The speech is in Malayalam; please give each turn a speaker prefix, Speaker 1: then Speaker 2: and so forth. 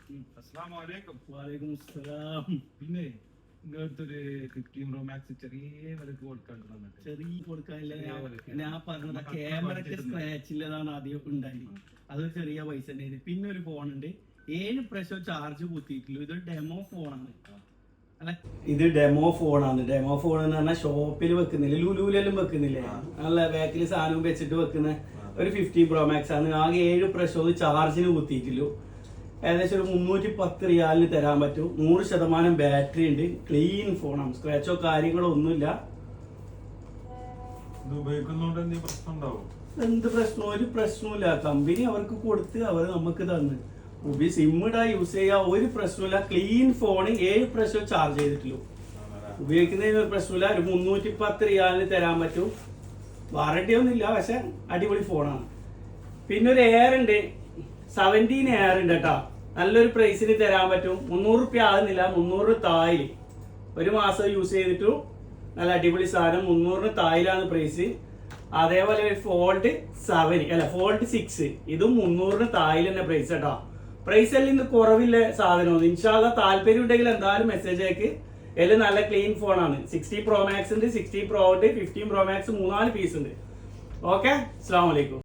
Speaker 1: വാലേക്കും അസ്സലാം.
Speaker 2: പിന്നെ ഇങ്ങനത്തൊരു 15 Pro Max ചെറിയ വിലക്ക് കൊടുക്കാൻ
Speaker 1: ചെറിയ കൊടുക്കാനില്ല. ഞാൻ പറഞ്ഞത് ക്യാമറക്ക് സ്ക്രാച്ച് ഇല്ലതാണ് ആദ്യം ഉണ്ടായി. അതൊരു ചെറിയ പൈസ ഉണ്ടായിരുന്നു. പിന്നെ ഒരു ഫോണുണ്ട്, 7 പ്രാവശ്യം ചാർജ് കുത്തിയിട്ടില്ല. ഇതൊരു ഡെമോ ഫോണാണ്. ഇത് ഡെമോ ഫോണാണ്. ഡെമോ ഫോൺ എന്ന് പറഞ്ഞാൽ ഷോപ്പിൽ വെക്കുന്നില്ല, ലുലുലെല്ലാം വെക്കുന്നില്ലേ, നല്ല ബാക്കിൽ സാധനവും വെച്ചിട്ട് വെക്കുന്ന ഒരു 15 Pro Max ആണ്. ആകെ 7 പ്രാവശ്യം ചാർജിന് കുത്തിയിട്ടില്ലു. ഏകദേശം ഒരു 310 റിയാലിന് തരാൻ പറ്റും. 100% ബാറ്ററി ഉണ്ട്. ക്ലീൻ ഫോണാണ്, സ്ക്രാച്ചോ കാര്യങ്ങളോ ഒന്നുമില്ല. എന്ത് പ്രശ്നം? ഒരു പ്രശ്നമില്ല. കമ്പനി അവർക്ക് കൊടുത്ത് അവർ നമുക്ക് തന്ന് സിമ്മിടാ യൂസ് ചെയ്യാ, ഒരു പ്രശ്നമില്ല. ക്ലീൻ ഫോണ്, 7 പ്രാവശ്യം ചാർജ് ചെയ്തിട്ടുള്ളൂ. ഉപയോഗിക്കുന്നതിന് ഒരു പ്രശ്നമില്ല. ഒരു 310 റിയാലിന് തരാൻ പറ്റും. വാറണ്ടി ഒന്നും ഇല്ല, പക്ഷെ അടിപൊളി ഫോണാണ്. പിന്നെ ഒരു എയർ ഉണ്ട്, 17 എയർ ഉണ്ട് കേട്ടോ. നല്ലൊരു പ്രൈസിന് തരാൻ പറ്റും. 300 റുപ്യ ആകുന്നില്ല, 300 തായിൽ. ഒരു മാസം യൂസ് ചെയ്തിട്ടു നല്ല അടിപൊളി സാധനം. 300 തായിലാണ് പ്രൈസ്. അതേപോലെ ഫോൾഡ് 7 അല്ല ഫോൾഡ് 6, ഇതും 300 തായിൽ തന്നെ പ്രൈസ് കേട്ടോ. പ്രൈസ് എല്ലാം ഇന്ന് കുറവില്ല സാധനമാണ്. ഇൻഷാ അല്ലാഹ് താല്പര്യം ഉണ്ടെങ്കിൽ എന്തായാലും മെസ്സേജ് അയക്ക്. എല്ലാം നല്ല ക്ലീൻ ഫോണാണ്. 60 Pro Max ഉണ്ട്, 60 Pro ഉണ്ട്, 15 Pro Max 3-4 പീസ് ഉണ്ട്. ഓക്കെ, അസ്സലാമു അലൈക്കും.